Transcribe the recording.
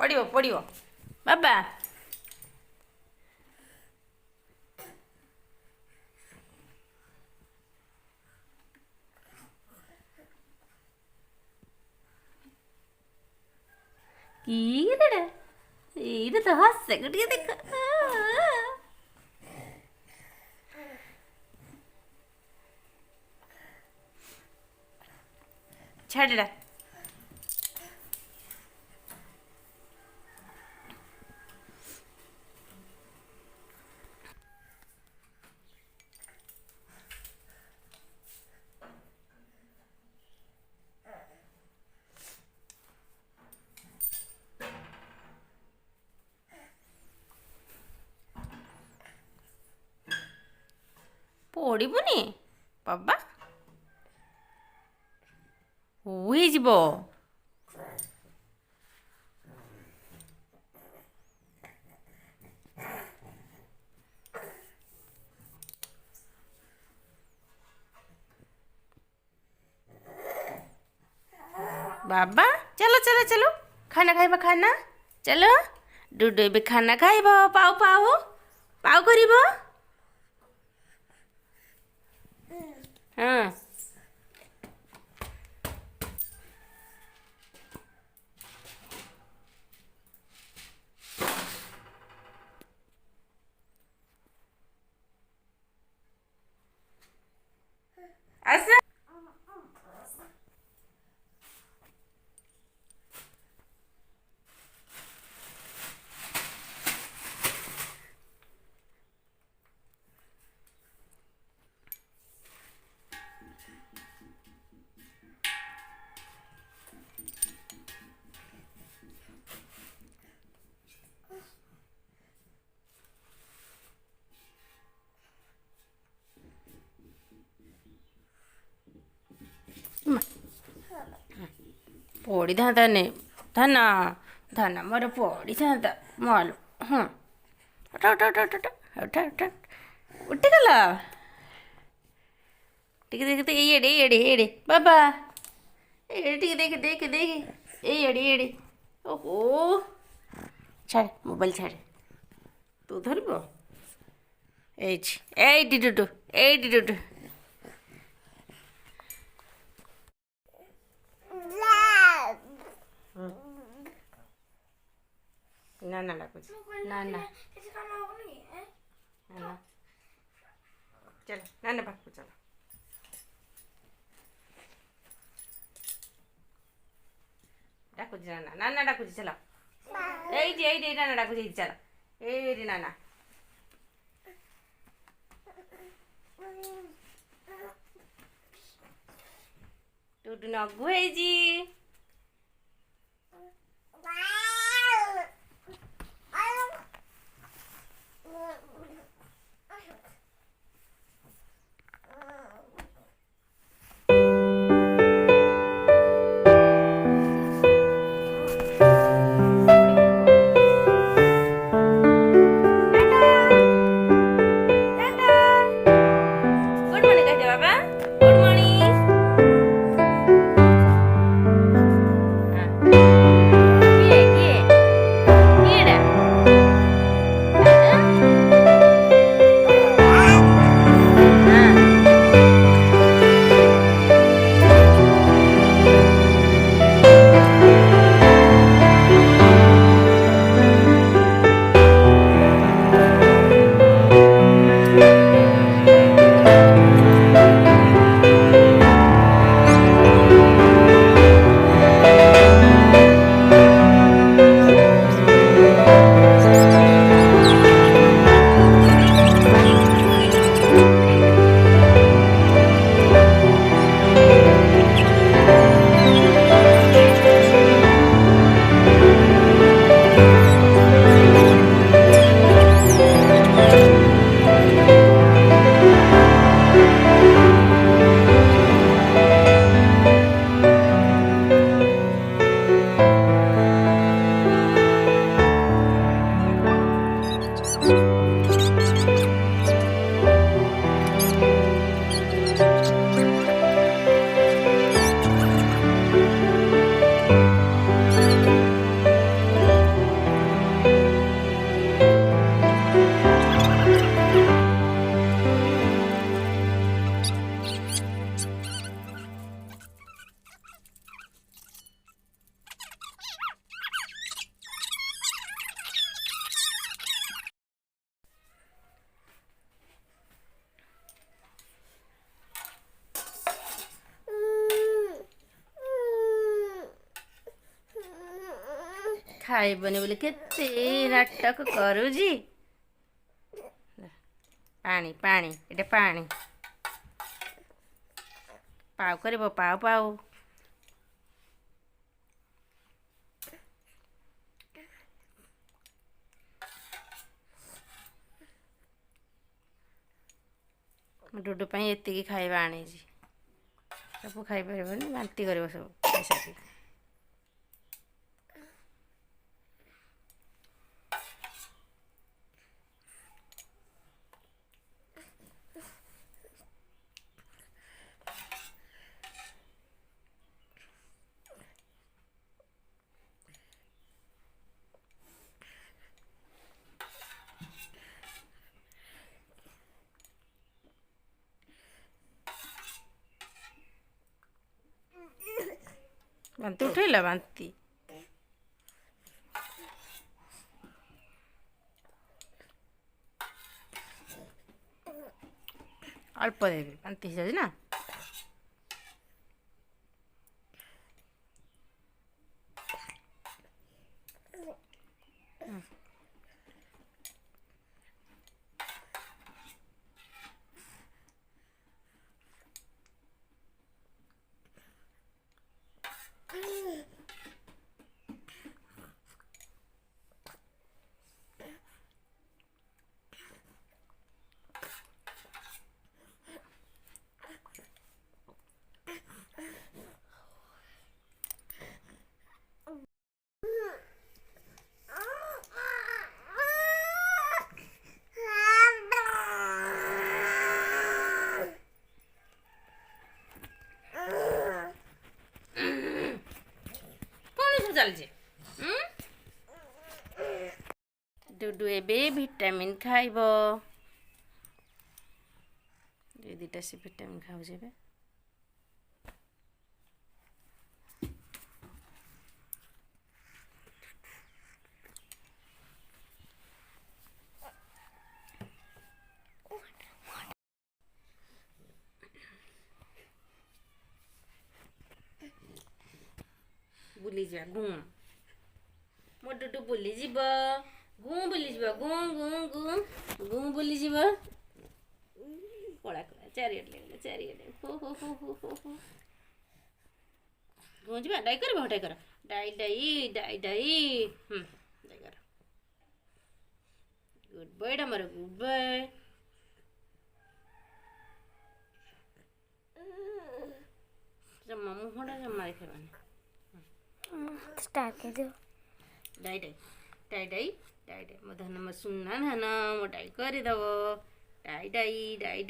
ପଡ଼ିବ ବାବା। କିରେ ଏଇଟା ତ ହସକୁ ଟିକେ ଦେଖ। ଛାଡ଼ଟା ପଡ଼ିବୁନି ବାବା, ହେଇଯିବ। बाबा चलो चलो चलो, खाना खाइबा खाना। चलो डुडु ଏବେ ଖାନା ଖାଇବ। ପାଉ ପାଉ ପାଉ କରିବ। ହଁ ଆସ। ପଡ଼ିଥାନ୍ତା ନେ ଧନ ଧନ ମୋର ପଡ଼ିଥାନ୍ତା ମାଲୋ। ହଁ ଉଠ ଉଠ ଉଠ ଉଠ ଉଠ ଉଠ ଉଠିଗଲ। ଟିକେ ଦେଖେ ଏଇଆଡ଼େ ଏଇଆଡ଼େ ଏଇଆଡ଼େ ବାବା, ଏଇଆଡ଼େ ଟିକେ ଦେଖେ ଦେଖେ ଦେଖେ ଏଇଆଡ଼େ ଏଇଆଡ଼େ। ଓହୋ ଛାଡ଼େ ମୋବାଇଲ ଛାଡ଼େ, ତୁ ଧରିବ। ଏଇଠି ଏଇଠି ଟୁଟୁ, ଏଇଠି ଟୁଟୁ। ନା ନା ଡାକୁଛି ନା ନା ନା ଚାଲ ନାନା ପାଖକୁ ଚାଲ। ଡାକୁଛି ନାନା, ନାନା ଡାକୁଛି ଚାଲ। ଏଇଠି ଏଇଠି ନାନା ଡାକୁଛି, ଏଇଠି ଚାଲ। ଏଇଠି ନାନା। ଟୁଟୁ ନଗୁ ହେଇଛି। ଗୁଡ୍ ମର୍ଣ୍ଣିଂ କହିଦେ ବାବା, ଗୁଡ୍ ମର୍ଣ୍ଣିଂ। କିଏ କିଏ କିଏଟା? ଖାଇବନି ବୋଲି କେତେ ନାଟକ କରୁଛି। ପାଣି ପାଣି ଏଇଟା ପାଣି ପାଉ କରିବ ପାଉ ପାଉ। ଡୁଡୁ ପାଇଁ ଏତିକି ଖାଇବା ଆଣିଛି, ସବୁ ଖାଇପାରିବନି, ବାନ୍ତି କରିବ ସବୁ ଖାଇସାରିକି। ବାନ୍ତି ଉଠେଇଲା ବାନ୍ତି। ଅଳ୍ପ ଦେବି, ବାନ୍ତି ହେଇଯାଉଛି ନା। କ'ଣ ଚାଲିଛି? ଡୁଡୁ ଏବେ ଭିଟାମିନ୍ ଖାଇବ। ଦୁଇଟା ସେ ଭିଟାମିନ୍ ଖାଉଛି ଏବେ। ବୁଲିଯିବା ଗୁଁ, ମୋ ଡୁଡୁ ବୁଲିଯିବ, ଗୁଁ ବୁଲିଯିବ, ଗୁଁ ଗୁଁ ଗୁଁ ଗୁଁ ବୁଲିଯିବ। କଳା କଳା ଚାରିଆଡ଼େ ଚାରିଆଡ଼େ ହୁ ହୁ ହୁ ହୁ ହୁ ହୁ। ଗୁଁ ଯିବା, ଡାଇ କରିବ, ଡାଇ କର, ଡାଇ ଡାଇ ଡାଇ ଡାଇ। ଡାଇ କର। ଗୁଡ୍ ବଏଟା ମୋର, ଗୁଡ୍ ବଏ। ଜମା ମୁହଁଟା ଜମା ଦେଖେଇବନି। स्टार्ट कर दो। डाई डाई डाई डाई डाई डाई मो धन मो सुना धन मो डाई करदब डाई डाई डाई।